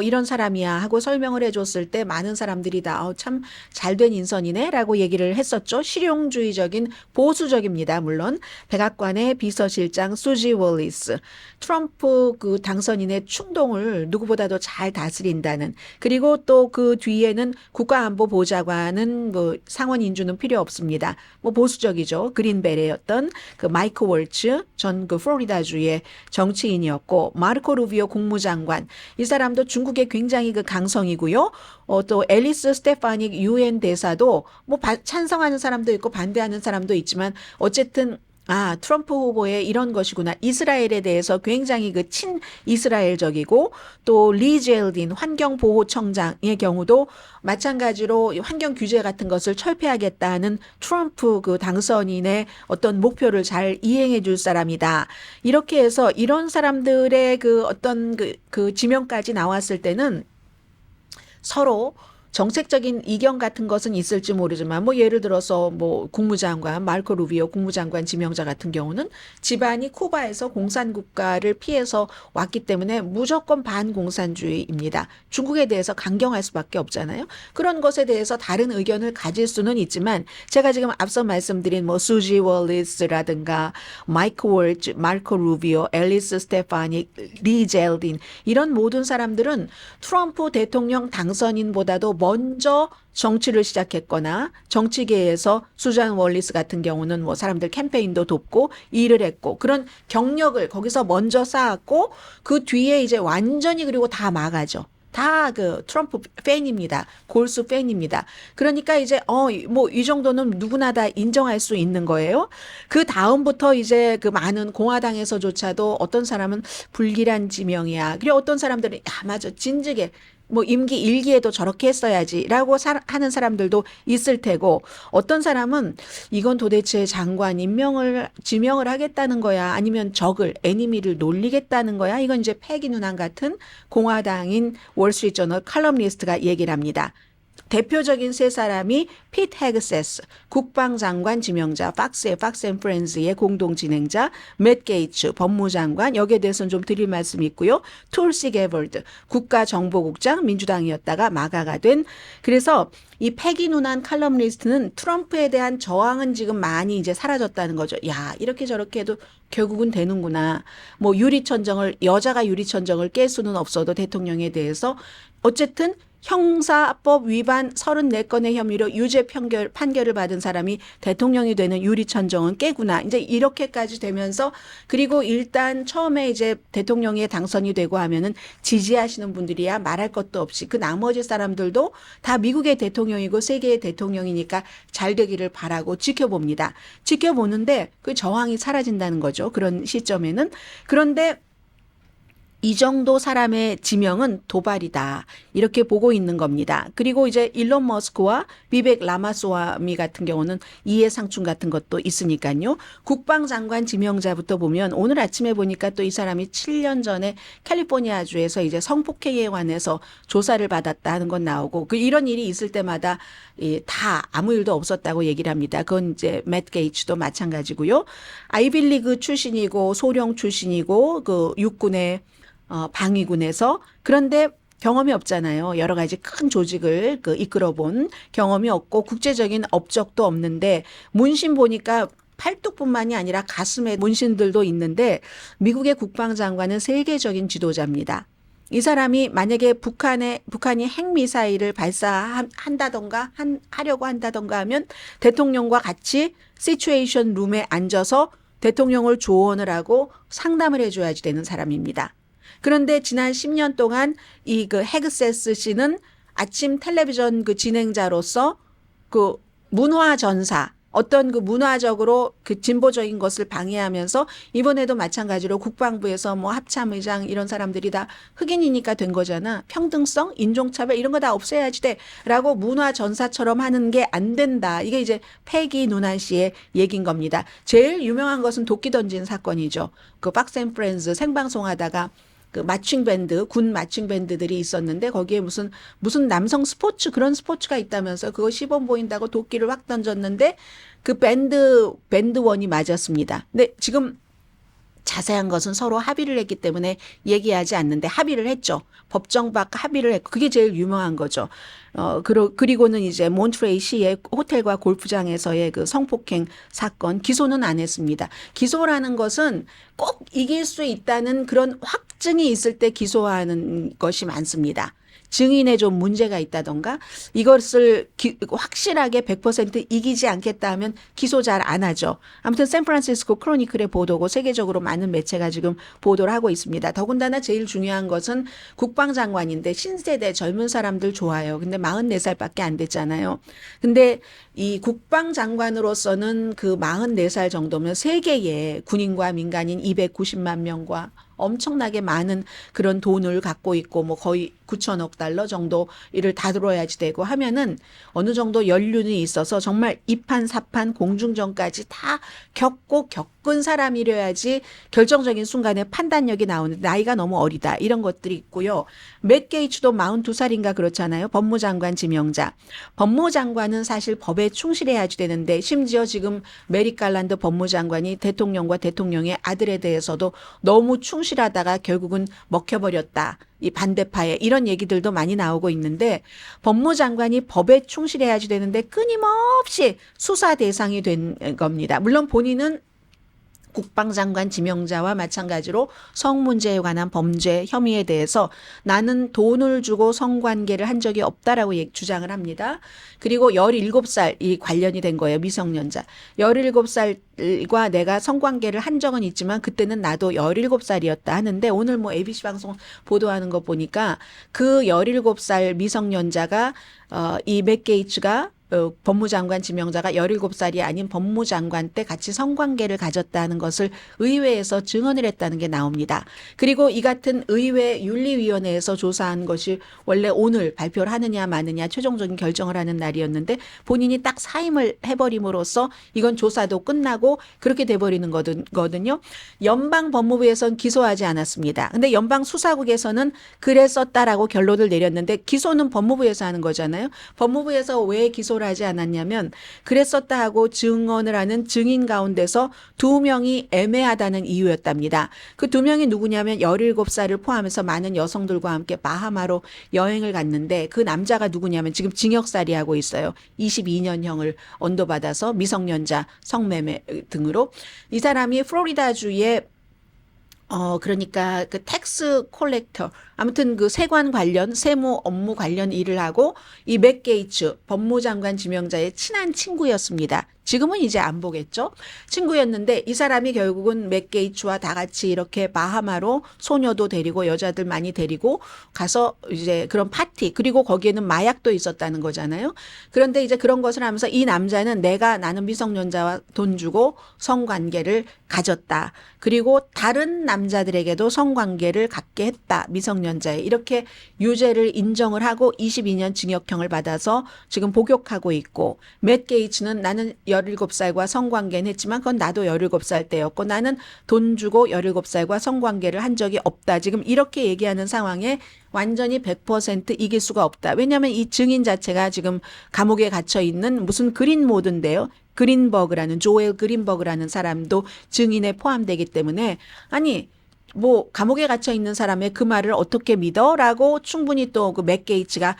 이런 사람이야 하고 설명을 해줬을 때 많은 사람들이 다 참 잘된 인선이네 라고 얘기를 했었죠. 실용주의적인 보수적입니다. 물론 백악관의 비서실장 수지 월리스 트럼프 그 당선인의 충동을 누구보다도 잘 다스린다는 그리고 또 그 뒤에는 국가안보보좌관은 뭐 상원 인준은 필요 없습니다. 뭐 보수적이죠. 그린베레였던 그 마이크 월츠 전 그 플로리다주의 정치인이었고 마르코 루비오 국무장관 이 사람도 중국의 굉장히 그 강성이고요. 또 앨리스 스테파닉 유엔 대사도 뭐 찬성하는 사람도 있고 반대하는 사람도 있지만 어쨌든 트럼프 후보의 이런 것이구나. 이스라엘에 대해서 굉장히 그 친이스라엘적이고 또 리 젤딘 환경보호청장의 경우도 마찬가지로 환경 규제 같은 것을 철폐하겠다는 트럼프 그 당선인의 어떤 목표를 잘 이행해 줄 사람이다. 이렇게 해서 이런 사람들의 그 어떤 그 지명까지 나왔을 때는 서로 정책적인 이견 같은 것은 있을지 모르지만 뭐 예를 들어서 뭐 국무장관 마르코 루비오 국무장관 지명자 같은 경우는 집안이 쿠바에서 공산국가를 피해서 왔기 때문에 무조건 반공산주의입니다. 중국에 대해서 강경할 수밖에 없잖아요. 그런 것에 대해서 다른 의견을 가질 수는 있지만 제가 지금 앞서 말씀드린 뭐 수지 월리스라든가 마이크 월츠, 마르코 루비오, 앨리스 스테파닉, 리 젤딘 이런 모든 사람들은 트럼프 대통령 당선인보다도 먼저 정치를 시작했거나 정치계에서 수잔 월리스 같은 경우는 뭐 사람들 캠페인도 돕고 일을 했고 그런 경력을 거기서 먼저 쌓았고 그 뒤에 이제 완전히 그리고 다 막아죠. 다 그 트럼프 팬입니다. 골수 팬입니다. 그러니까 이제 뭐 이 정도는 누구나 다 인정할 수 있는 거예요. 그 다음부터 이제 그 많은 공화당에서조차도 어떤 사람은 불길한 지명이야. 그리고 어떤 사람들은 맞아 진즉에 뭐 임기 1기에도 저렇게 했어야지라고 하는 사람들도 있을 테고 어떤 사람은 이건 도대체 장관 지명을 하겠다는 거야 아니면 적을 애니미를 놀리겠다는 거야 이건 이제 패기 누난 같은 공화당인 월스트리트저널 칼럼니스트가 얘기를 합니다. 대표적인 세 사람이 핏 헤그세스 국방장관 지명자 팍스의 팍스 앤 프렌즈의 공동 진행자 맷 게이츠 법무장관 여기에 대해서는 좀 드릴 말씀이 있고요. 툴시 게버드 국가정보국장 민주당이었다가 마가가 된 그래서 이 패기 누난 칼럼니스트는 트럼프에 대한 저항은 지금 많이 이제 사라졌다는 거죠. 야 이렇게 저렇게 해도 결국은 되는구나. 뭐 여자가 유리천정을 깰 수는 없어도 대통령에 대해서 어쨌든 형사법 위반 34건의 혐의로 유죄 판결을 받은 사람이 대통령이 되는 유리천정은 깨구나. 이제 이렇게까지 되면서 그리고 일단 처음에 이제 대통령이 당선이 되고 하면은 지지하시는 분들이야 말할 것도 없이 그 나머지 사람들도 다 미국의 대통령이고 세계의 대통령이니까 잘 되기를 바라고 지켜봅니다. 지켜보는데 그 저항이 사라진다는 거죠. 그런 시점에는. 그런데 이 정도 사람의 지명은 도발이다. 이렇게 보고 있는 겁니다. 그리고 이제 일론 머스크와 비벡 라마스와미 같은 경우는 이해상충 같은 것도 있으니까요. 국방장관 지명자부터 보면 오늘 아침에 보니까 또 이 사람이 7년 전에 캘리포니아주에서 이제 성폭행에 관해서 조사를 받았다 하는 건 나오고 이런 일이 있을 때마다 다 아무 일도 없었다고 얘기를 합니다. 그건 이제 맷 게이츠도 마찬가지고요. 아이빌리그 출신이고 소령 출신이고 그 육군의 방위군에서 그런데 경험이 없잖아요. 여러 가지 큰 조직을 이끌어본 경험이 없고 국제적인 업적도 없는데 문신 보니까 팔뚝뿐만이 아니라 가슴에 문신들도 있는데 미국의 국방장관은 세계적인 지도자입니다. 이 사람이 만약에 북한이 핵미사일을 발사한다던가 하려고 한다던가 하면 대통령과 같이 시츄에이션 룸에 앉아서 대통령을 조언을 하고 상담을 해줘야지 되는 사람입니다. 그런데 지난 10년 동안 이 그 헤그세스 씨는 아침 텔레비전 그 진행자로서 그 문화 전사 어떤 그 문화적으로 그 진보적인 것을 방해하면서 이번에도 마찬가지로 국방부에서 뭐 합참의장 이런 사람들이 다 흑인이니까 된 거잖아. 평등성, 인종차별 이런 거 다 없애야지 돼라고 문화 전사처럼 하는 게 안 된다. 이게 이제 패기 누난 씨의 얘기인 겁니다. 제일 유명한 것은 도끼 던진 사건이죠. 그 박스 앤 프렌즈 생방송하다가 그 마칭 밴드, 군 마칭 밴드들이 있었는데 거기에 무슨 남성 스포츠 그런 스포츠가 있다면서 그거 시범 보인다고 도끼를 확 던졌는데 그 밴드원이 맞았습니다. 근데 지금 자세한 것은 서로 합의를 했기 때문에 얘기하지 않는데 합의를 했죠. 법정 밖 합의를 했고 그게 제일 유명한 거죠. 그리고는 이제 몬트레이 시의 호텔과 골프장에서의 그 성폭행 사건 기소는 안 했습니다. 기소라는 것은 꼭 이길 수 있다는 그런 확증이 있을 때 기소하는 것이 많습니다. 증인에 좀 문제가 있다던가 이것을 확실하게 100% 이기지 않겠다 하면 기소 잘 안 하죠. 아무튼 샌프란시스코 크로니클의 보도고 세계적으로 많은 매체가 지금 보도를 하고 있습니다. 더군다나 제일 중요한 것은 국방장관인데 신세대 젊은 사람들 좋아요. 근데 44살밖에 안 됐잖아요. 근데 이 국방장관으로서는 그 44살 정도면 세계의 군인과 민간인 290만 명과 엄청나게 많은 그런 돈을 갖고 있고 뭐 거의 9천억 달러 정도 이를 다뤄야지 되고 하면은 어느 정도 연륜이 있어서 정말 이판사판 공중전까지 다 겪은 사람이려야지 결정적인 순간에 판단력이 나오는데 나이가 너무 어리다 이런 것들이 있고요. 맷 게이츠도 42살인가 그렇잖아요. 법무장관 지명자. 법무장관은 사실 법에 충실해야지 되는데 심지어 지금 메릭 갈란드 법무장관이 대통령과 대통령의 아들에 대해서도 너무 충실하다가 결국은 먹혀버렸다. 이 반대파에 이런 얘기들도 많이 나오고 있는데 법무장관이 법에 충실해야지 되는데 끊임없이 수사 대상이 된 겁니다. 물론 본인은 국방장관 지명자와 마찬가지로 성문제에 관한 범죄 혐의에 대해서 나는 돈을 주고 성관계를 한 적이 없다라고 주장을 합니다. 그리고 17살이 관련이 된 거예요. 미성년자. 17살과 내가 성관계를 한 적은 있지만 그때는 나도 17살이었다 하는데 오늘 뭐 ABC 방송 보도하는 거 보니까 그 17살 미성년자가 이 맷 게이츠가 법무장관 지명자가 17살이 아닌 법무장관 때 같이 성관계를 가졌다는 것을 의회에서 증언을 했다는 게 나옵니다. 그리고 이 같은 의회 윤리위원회에서 조사한 것이 원래 오늘 발표를 하느냐 마느냐 최종적인 결정을 하는 날이었는데 본인이 딱 사임을 해버림으로써 이건 조사도 끝나고 그렇게 돼버리는 거거든요. 연방법무부에서는 기소하지 않았습니다. 근데 연방수사국에서는 그랬었다라고 결론을 내렸는데 기소는 법무부에서 하는 거잖아요. 법무부에서 왜 기소를 하지 않았냐면 그랬었다 하고 증언을 하는 증인 가운데서 2명이 애매하다는 이유였답니다. 그 2명이 누구냐면 17살을 포함해서 많은 여성들과 함께 바하마로 여행을 갔는데 그 남자가 누구냐면 지금 징역살이 하고 있어요. 22년형을 언도받아서 미성년자 성매매 등으로 이 사람이 플로리다주의 그러니까 그 텍스 콜렉터 아무튼 그 세관 관련 세무 업무 관련 일을 하고 이 맥 게이츠 법무장관 지명자의 친한 친구였습니다. 지금은 이제 안 보겠죠. 친구였는데 이 사람이 결국은 맥 게이츠와 다 같이 이렇게 바하마로 소녀도 데리고 여자들 많이 데리고 가서 이제 그런 파티 그리고 거기에는 마약도 있었다는 거잖아요. 그런데 이제 그런 것을 하면서 이 남자는 나는 미성년자와 돈 주고 성관계를 가졌다. 그리고 다른 남자들에게도 성관계를 갖게 했다. 미성년자에. 이렇게 유죄를 인정을 하고 22년 징역형을 받아서 지금 복역하고 있고 맷 게이츠는 나는 17살과 성관계는 했지만 그건 나도 17살 때였고 나는 돈 주고 17살과 성관계를 한 적이 없다. 지금 이렇게 얘기하는 상황에 완전히 100% 이길 수가 없다. 왜냐하면 이 증인 자체가 지금 감옥에 갇혀 있는 무슨 그린 모드인데요. 조엘 그린버그라는 사람도 증인에 포함되기 때문에 아니 뭐 감옥에 갇혀 있는 사람의 그 말을 어떻게 믿어라고 충분히 또 그 맥 게이츠가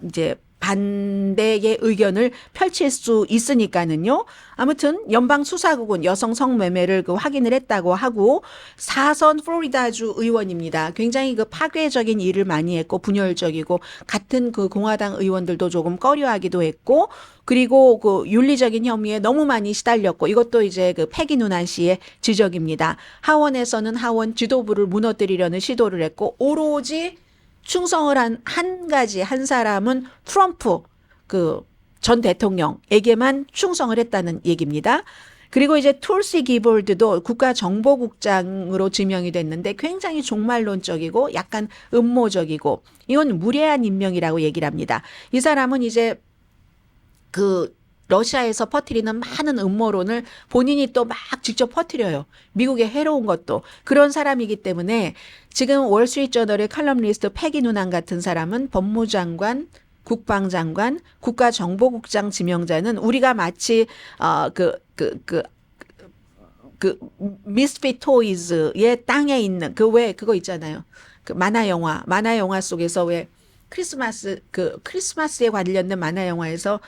이제 반대의 의견을 펼칠 수 있으니까는요. 아무튼 연방 수사국은 여성 성매매를 그 확인을 했다고 하고 사선 플로리다주 의원입니다. 굉장히 그 파괴적인 일을 많이 했고 분열적이고 같은 그 공화당 의원들도 조금 꺼려하기도 했고 그리고 그 윤리적인 혐의에 너무 많이 시달렸고 이것도 이제 그 패기 누난 씨의 지적입니다. 하원에서는 하원 지도부를 무너뜨리려는 시도를 했고 오로지 충성을 한 사람은 트럼프 그 전 대통령에게만 충성을 했다는 얘기입니다. 그리고 이제 툴시 기볼드도 국가정보국장으로 지명이 됐는데 굉장히 종말론적이고 약간 음모적이고 이건 무례한 임명이라고 얘기를 합니다. 이 사람은 이제 그 러시아에서 퍼뜨리는 많은 음모론을 본인이 또 막 직접 퍼뜨려요. 미국에 해로운 것도. 그런 사람이기 때문에 지금 월스트리트저널의 칼럼니스트 패기 누난 같은 사람은 법무장관, 국방장관, 국가정보국장 지명자는 우리가 마치 미스핏 토이즈의 땅에 있는 그거 있잖아요. 그 만화 영화 속에서 왜 크리스마스에 관련된 만화 영화에서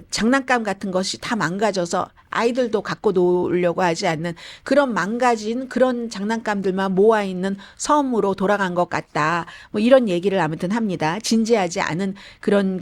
장난감 같은 것이 다 망가져서 아이들도 갖고 놀려고 하지 않는 그런 망가진 그런 장난감들만 모아 있는 섬으로 돌아간 것 같다. 뭐 이런 얘기를 아무튼 합니다. 진지하지 않은 그런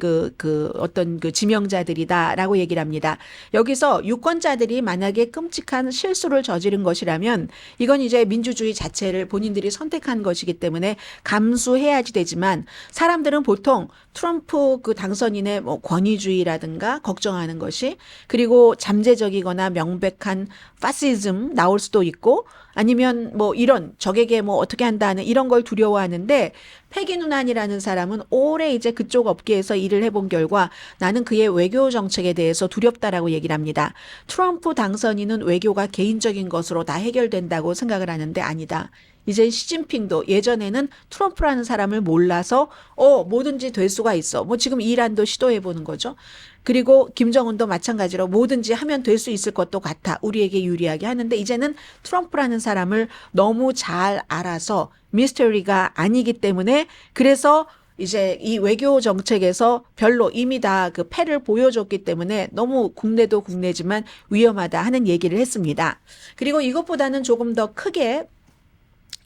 어떤 그 지명자들이다라고 얘기를 합니다. 여기서 유권자들이 만약에 끔찍한 실수를 저지른 것이라면 이건 이제 민주주의 자체를 본인들이 선택한 것이기 때문에 감수해야지 되지만 사람들은 보통 트럼프 그 당선인의 뭐 권위주의라든가 걱정하는 것이 그리고 잠재적이거나 명백한 파시즘 나올 수도 있고 아니면 뭐 이런 적에게 뭐 어떻게 한다는 이런 걸 두려워하는데 패기 누난이라는 사람은 오래 이제 그쪽 업계에서 일을 해본 결과 나는 그의 외교 정책에 대해서 두렵다라고 얘기를 합니다. 트럼프 당선인은 외교가 개인적인 것으로 다 해결된다고 생각을 하는데 아니다. 이제 시진핑도 예전에는 트럼프라는 사람을 몰라서 뭐든지 될 수가 있어. 뭐 지금 이란도 시도해 보는 거죠. 그리고 김정은도 마찬가지로 뭐든지 하면 될 수 있을 것도 같아. 우리에게 유리하게 하는데 이제는 트럼프라는 사람을 너무 잘 알아서 미스터리가 아니기 때문에 그래서 이제 이 외교 정책에서 별로 이미 다 그 패를 보여줬기 때문에 너무 국내도 국내지만 위험하다 하는 얘기를 했습니다. 그리고 이것보다는 조금 더 크게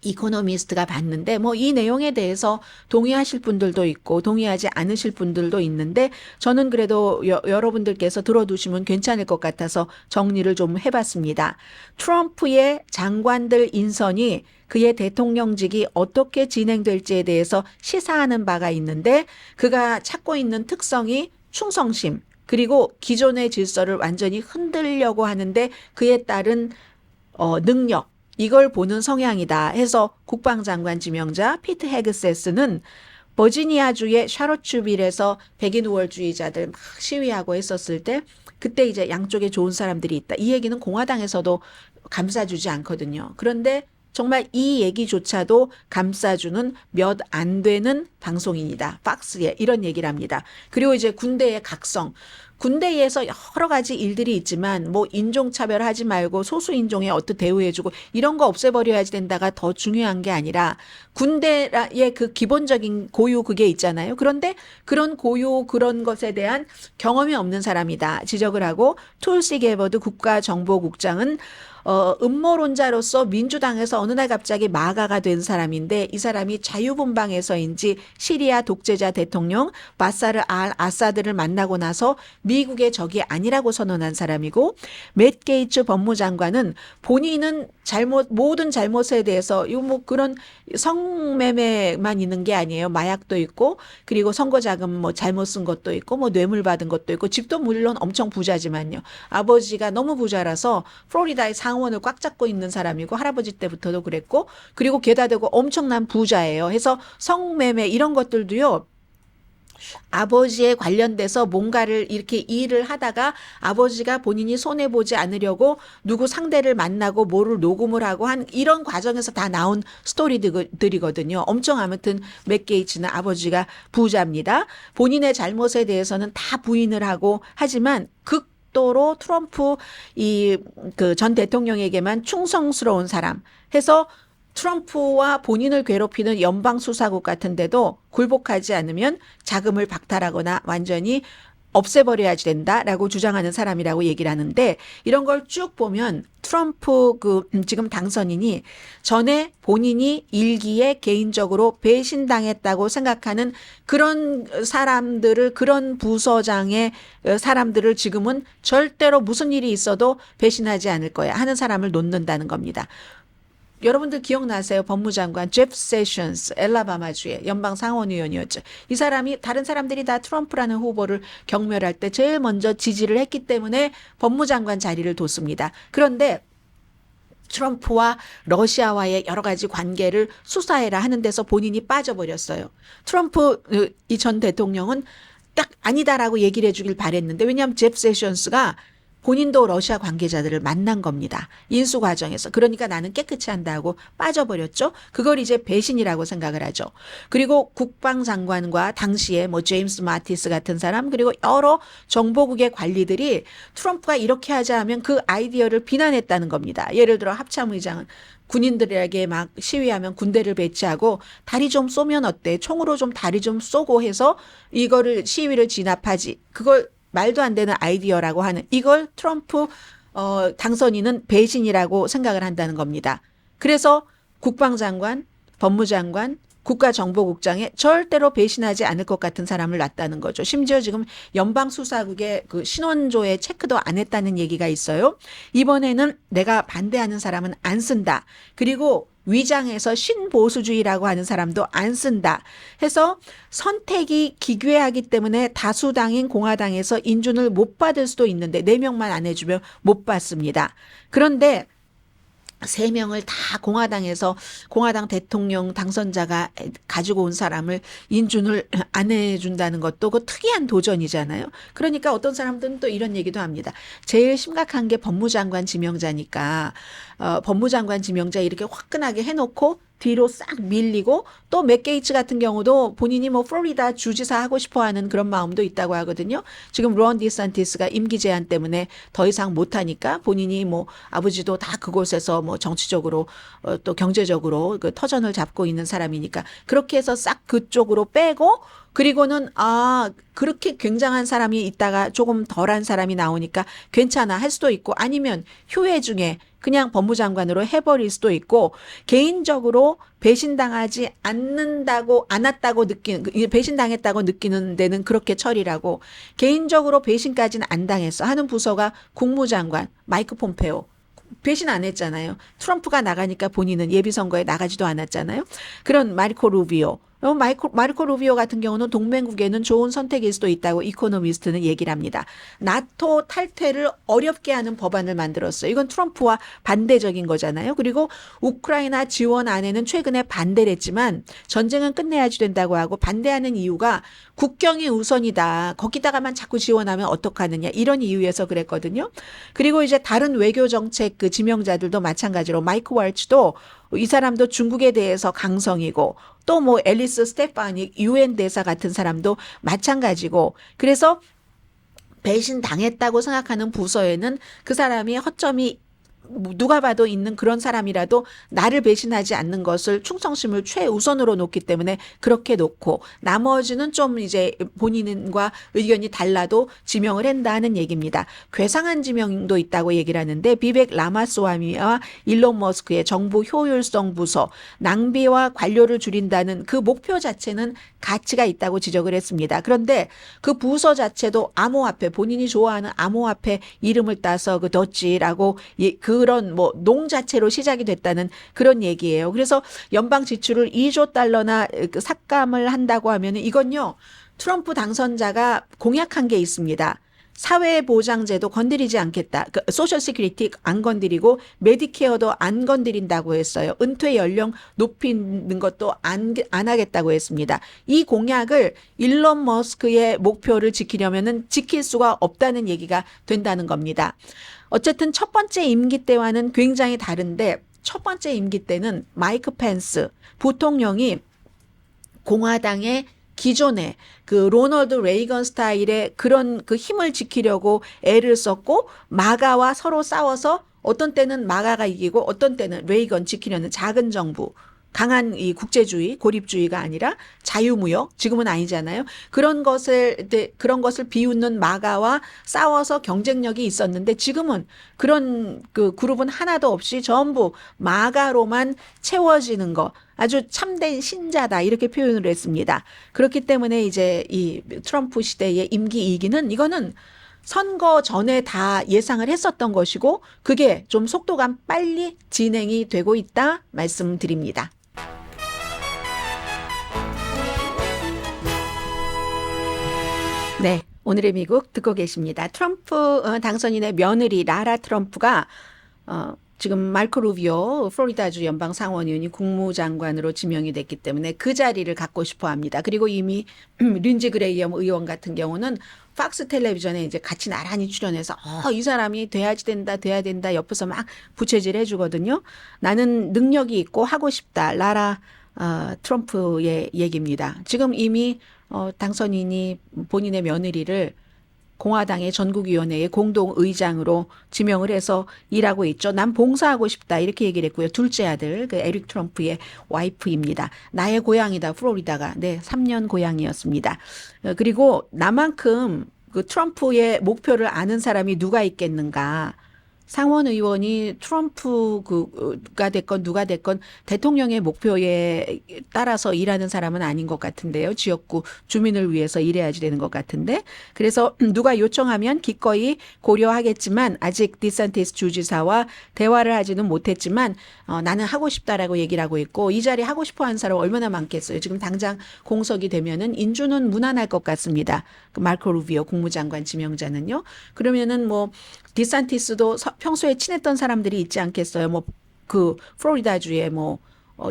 이코노미스트가 봤는데 뭐 이 내용에 대해서 동의하실 분들도 있고 동의하지 않으실 분들도 있는데 저는 그래도 여러분들께서 들어두시면 괜찮을 것 같아서 정리를 좀 해봤습니다. 트럼프의 장관들 인선이 그의 대통령직이 어떻게 진행될지에 대해서 시사하는 바가 있는데 그가 찾고 있는 특성이 충성심 그리고 기존의 질서를 완전히 흔들려고 하는데 그에 따른 능력 이걸 보는 성향이다 해서 국방장관 지명자 피트 헤그세스는 버지니아주의 샤롯슈빌에서 백인 우월주의자들 막 시위하고 했었을 때 그때 이제 양쪽에 좋은 사람들이 있다. 이 얘기는 공화당에서도 감싸주지 않거든요. 그런데 정말 이 얘기조차도 감싸주는 몇 안 되는 방송인이다. 팍스에 이런 얘기를 합니다. 그리고 이제 군대의 각성. 군대에서 여러 가지 일들이 있지만 뭐 인종차별하지 말고 소수인종에 어떻게 대우해주고 이런 거 없애버려야 된다가 더 중요한 게 아니라 군대의 그 기본적인 고유 그게 있잖아요. 그런데 그런 고유 그런 것에 대한 경험이 없는 사람이다 지적을 하고 툴시 게버드 국가정보국장은 음모론자로서 민주당에서 어느 날 갑자기 마가가 된 사람인데 이 사람이 자유분방에서인지 시리아 독재자 대통령 바사르 알 아사드를 만나고 나서 미국의 적이 아니라고 선언한 사람이고 맷 게이츠 법무장관은 본인은 모든 잘못에 대해서 이거 뭐 그런 성매매만 있는 게 아니에요. 마약도 있고 그리고 선거자금 뭐 잘못 쓴 것도 있고 뭐 뇌물 받은 것도 있고 집도 물론 엄청 부자지만요. 아버지가 너무 부자라서 플로리다의 상원을 꽉 잡고 있는 사람이고 할아버지 때부터도 그랬고 그리고 게다 대고 엄청난 부자예요. 해서 성매매 이런 것들도요. 아버지에 관련돼서 뭔가를 이렇게 일을 하다가 아버지가 본인이 손해보지 않으려고 누구 상대를 만나고 뭐를 녹음을 하고 한 이런 과정에서 다 나온 스토리들이거든요. 엄청 아무튼 맥 게이츠는 아버지가 부자입니다. 본인의 잘못에 대해서는 다 부인을 하고 하지만 극도로 트럼프 그 전 대통령에게만 충성스러운 사람 해서 트럼프와 본인을 괴롭히는 연방수사국 같은데도 굴복하지 않으면 자금을 박탈하거나 완전히 없애버려야 된다라고 주장하는 사람이라고 얘기를 하는데 이런 걸 쭉 보면 트럼프 지금 당선인이 전에 본인이 일기에 개인적으로 배신당했다고 생각하는 그런 사람들을 그런 부서장의 사람들을 지금은 절대로 무슨 일이 있어도 배신하지 않을 거야 하는 사람을 놓는다는 겁니다. 여러분들 기억나세요? 법무장관 제프 세션스 엘라바마주의 연방 상원의원이었죠. 이 사람이 다른 사람들이 다 트럼프라는 후보를 경멸할 때 제일 먼저 지지를 했기 때문에 법무장관 자리를 뒀습니다. 그런데 트럼프와 러시아와의 여러 가지 관계를 수사해라 하는 데서 본인이 빠져버렸어요. 트럼프 이 전 대통령은 딱 아니다라고 얘기를 해주길 바랬는데 왜냐하면 제프 세션스가 본인도 러시아 관계자들을 만난 겁니다. 인수 과정에서. 그러니까 나는 깨끗이 한다고 빠져버렸죠. 그걸 이제 배신이라고 생각을 하죠. 그리고 국방장관과 당시에 뭐 제임스 마티스 같은 사람 그리고 여러 정보국의 관리들이 트럼프가 이렇게 하자 하면 그 아이디어를 비난했다는 겁니다. 예를 들어 합참의장은 군인들에게 막 시위하면 군대를 배치하고 다리 좀 쏘면 어때? 총으로 좀 다리 좀 쏘고 해서 이거를 시위를 진압하지. 그걸 말도 안 되는 아이디어라고 하는 이걸 트럼프 당선인은 배신이라고 생각을 한다는 겁니다. 그래서 국방장관, 법무장관, 국가정보국장에 절대로 배신하지 않을 것 같은 사람을 놨다는 거죠. 심지어 지금 연방수사국의 그 신원조에 체크도 안 했다는 얘기가 있어요. 이번에는 내가 반대하는 사람은 안 쓴다. 그리고 위장해서 신보수주의라고 하는 사람도 안 쓴다. 해서 선택이 기괴하기 때문에 다수당인 공화당에서 인준을 못 받을 수도 있는데 4명만 안 해주면 못 받습니다. 그런데 3명을 다 공화당 대통령 당선자가 가지고 온 사람을 인준을 안 해준다는 것도 그 특이한 도전이잖아요. 그러니까 어떤 사람들은 또 이런 얘기도 합니다. 제일 심각한 게 법무장관 지명자니까 법무장관 지명자 이렇게 화끈하게 해놓고 뒤로 싹 밀리고 또 맥 게이츠 같은 경우도 본인이 뭐 플로리다 주지사 하고 싶어 하는 그런 마음도 있다고 하거든요. 지금 론 디산티스가 임기 제한 때문에 더 이상 못 하니까 본인이 뭐 아버지도 다 그곳에서 뭐 정치적으로 또 경제적으로 그 터전을 잡고 있는 사람이니까 그렇게 해서 싹 그쪽으로 빼고 그리고는 그렇게 굉장한 사람이 있다가 조금 덜한 사람이 나오니까 괜찮아 할 수도 있고 아니면 휴회 중에 그냥 법무장관으로 해버릴 수도 있고 개인적으로 배신당하지 않았다고 느끼는 배신당했다고 느끼는 데는 그렇게 처리라고 개인적으로 배신까지는 안 당했어 하는 부서가 국무장관 마이크 폼페오 배신 안 했잖아요. 트럼프가 나가니까 본인은 예비선거에 나가지도 않았잖아요. 그런 마르코 루비오 마르코 루비오 같은 경우는 동맹국에는 좋은 선택일 수도 있다고 이코노미스트는 얘기를 합니다. 나토 탈퇴를 어렵게 하는 법안을 만들었어요. 이건 트럼프와 반대적인 거잖아요. 그리고 우크라이나 지원 안에는 최근에 반대를 했지만 전쟁은 끝내야지 된다고 하고 반대하는 이유가 국경이 우선이다. 거기다가만 자꾸 지원하면 어떡하느냐. 이런 이유에서 그랬거든요. 그리고 이제 다른 외교정책 그 지명자들도 마찬가지로 마이크 월츠도 이 사람도 중국에 대해서 강성이고 또 뭐 앨리스 스테파닉 유엔 대사 같은 사람도 마찬가지고 그래서 배신 당했다고 생각하는 부서에는 그 사람이 허점이 누가 봐도 있는 그런 사람이라도 나를 배신하지 않는 것을 충성심을 최우선으로 놓기 때문에 그렇게 놓고 나머지는 좀 이제 본인과 의견이 달라도 지명을 한다는 얘기입니다. 괴상한 지명도 있다고 얘기를 하는데 비벡 라마스와미와 일론 머스크의 정부 효율성 부서 낭비와 관료를 줄인다는 그 목표 자체는 가치가 있다고 지적을 했습니다. 그런데 그 부서 자체도 암호화폐 본인이 좋아하는 암호화폐 이름을 따서 그 더치라고 그런 뭐 농 자체로 시작이 됐다는 그런 얘기예요. 그래서 연방 지출을 2조 달러나 삭감을 한다고 하면 이건요. 트럼프 당선자가 공약한 게 있습니다. 사회보장제도 건드리지 않겠다. 소셜 시큐리티 안 건드리고 메디케어도 안 건드린다고 했어요. 은퇴 연령 높이는 것도 안 하겠다고 했습니다. 이 공약을 일론 머스크의 목표를 지키려면은 지킬 수가 없다는 얘기가 된다는 겁니다. 어쨌든 첫 번째 임기 때와는 굉장히 다른데 첫 번째 임기 때는 마이크 펜스 부통령이 공화당의 기존에 그 로널드 레이건 스타일의 그런 그 힘을 지키려고 애를 썼고 마가와 서로 싸워서 어떤 때는 마가가 이기고 어떤 때는 레이건 지키려는 작은 정부 강한 이 국제주의, 고립주의가 아니라 자유무역, 지금은 아니잖아요. 그런 것을 비웃는 마가와 싸워서 경쟁력이 있었는데 지금은 그런 그 그룹은 하나도 없이 전부 마가로만 채워지는 거. 아주 참된 신자다 이렇게 표현을 했습니다. 그렇기 때문에 이제 이 트럼프 시대의 임기 2기는 이거는 선거 전에 다 예상을 했었던 것이고 그게 좀 속도감 빨리 진행이 되고 있다 말씀드립니다. 네, 오늘의 미국 듣고 계십니다. 트럼프 당선인의 며느리 라라 트럼프가 지금 마르코 루비오 플로리다주 연방 상원의원이 국무장관으로 지명이 됐기 때문에 그 자리를 갖고 싶어 합니다. 그리고 이미 린지 그레이엄 의원 같은 경우는 팍스 텔레비전에 이제 같이 나란히 출연해서 이 사람이 돼야 된다 옆에서 막 부채질 해주거든요. 나는 능력이 있고 하고 싶다. 라라 트럼프의 얘기입니다. 지금 이미 당선인이 본인의 며느리를 공화당의 전국위원회의 공동의장으로 지명을 해서 일하고 있죠. 난 봉사하고 싶다 이렇게 얘기를 했고요. 둘째 아들 그 에릭 트럼프의 와이프입니다. 나의 고향이다 플로리다가. 네, 3년 고향이었습니다. 그리고 나만큼 그 트럼프의 목표를 아는 사람이 누가 있겠는가. 상원 의원이 트럼프가 됐건 누가 됐건 대통령의 목표에 따라서 일하는 사람은 아닌 것 같은데요. 지역구 주민을 위해서 일해야지 되는 것 같은데. 그래서 누가 요청하면 기꺼이 고려하겠지만 아직 디샌티스 주지사와 대화를 하지는 못했지만 나는 하고 싶다라고 얘기를 하고 있고 이 자리 하고 싶어 하는 사람 얼마나 많겠어요. 지금 당장 공석이 되면은 인주는 무난할 것 같습니다. 그 마르코 루비오 국무장관 지명자는요. 그러면은 뭐 디샌티스도 평소에 친했던 사람들이 있지 않겠어요. 뭐 그 플로리다주의 뭐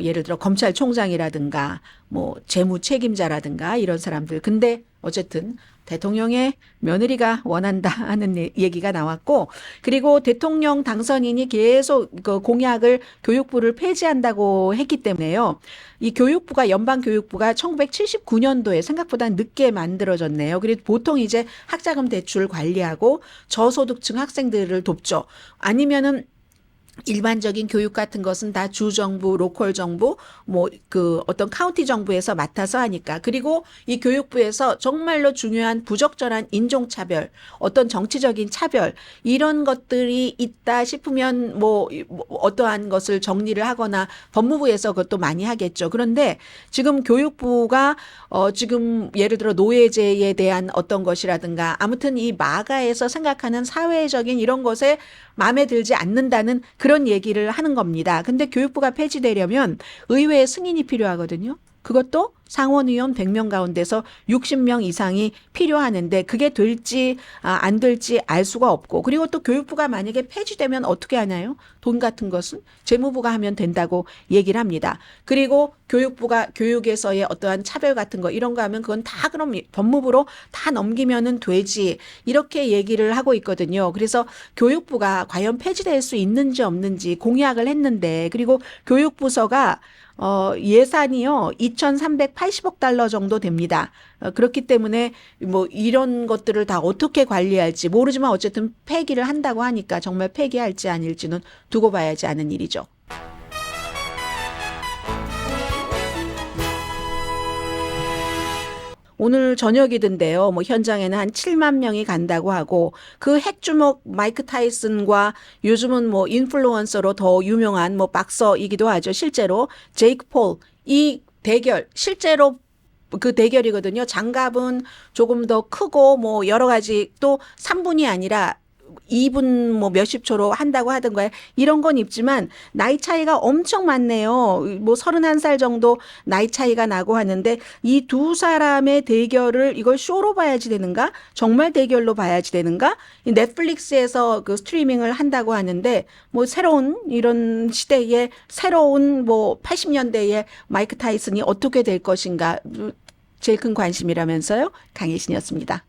예를 들어 검찰총장이라든가 뭐 재무 책임자라든가 이런 사람들. 근데 어쨌든 대통령의 며느리가 원한다 하는 얘기가 나왔고 그리고 대통령 당선인이 계속 그 공약을 교육부를 폐지한다고 했기 때문에요. 이 교육부가 연방교육부가 1979년도에 생각보다 늦게 만들어졌네요. 그리고 보통 이제 학자금 대출 관리하고 저소득층 학생들을 돕죠. 아니면은 일반적인 교육 같은 것은 다 주정부, 로컬 정부, 뭐 그 어떤 카운티 정부에서 맡아서 하니까. 그리고 이 교육부에서 정말로 중요한 부적절한 인종차별, 어떤 정치적인 차별 이런 것들이 있다 싶으면 뭐 어떠한 것을 정리를 하거나 법무부에서 그것도 많이 하겠죠. 그런데 지금 교육부가 지금 예를 들어 노예제에 대한 어떤 것이라든가 아무튼 이 마가에서 생각하는 사회적인 이런 것에 마음에 들지 않는다는 그런 얘기를 하는 겁니다. 근데 교육부가 폐지되려면 의회의 승인이 필요하거든요. 그것도 상원의원 100명 가운데서 60명 이상이 필요하는데 그게 될지 안 될지 알 수가 없고 그리고 또 교육부가 만약에 폐지되면 어떻게 하나요? 돈 같은 것은 재무부가 하면 된다고 얘기를 합니다. 그리고 교육부가 교육에서의 어떠한 차별 같은 거 이런 거 하면 그건 다 그럼 법무부로 다 넘기면은 되지. 이렇게 얘기를 하고 있거든요. 그래서 교육부가 과연 폐지될 수 있는지 없는지 공약을 했는데 그리고 교육부서가 예산이요, 2,380억 달러 정도 됩니다. 그렇기 때문에 뭐 이런 것들을 다 어떻게 관리할지 모르지만 어쨌든 폐기를 한다고 하니까 정말 폐기할지 아닐지는 두고 봐야지 않은 일이죠. 오늘 저녁이던데요. 뭐 현장에는 한 7만 명이 간다고 하고 그 핵주먹 마이크 타이슨과 요즘은 뭐 인플루언서로 더 유명한 뭐 박서이기도 하죠. 실제로 제이크 폴 이 대결 실제로 그 대결이거든요. 장갑은 조금 더 크고 뭐 여러 가지 또 3분이 아니라 2분 뭐 몇십 초로 한다고 하던가요. 이런 건 있지만 나이 차이가 엄청 많네요. 뭐 31살 정도 나이 차이가 나고 하는데 이 두 사람의 대결을 이걸 쇼로 봐야지 되는가? 정말 대결로 봐야지 되는가? 이 넷플릭스에서 그 스트리밍을 한다고 하는데 뭐 새로운 이런 시대에 새로운 뭐 80년대의 마이크 타이슨이 어떻게 될 것인가? 제일 큰 관심이라면서요. 강혜신이었습니다.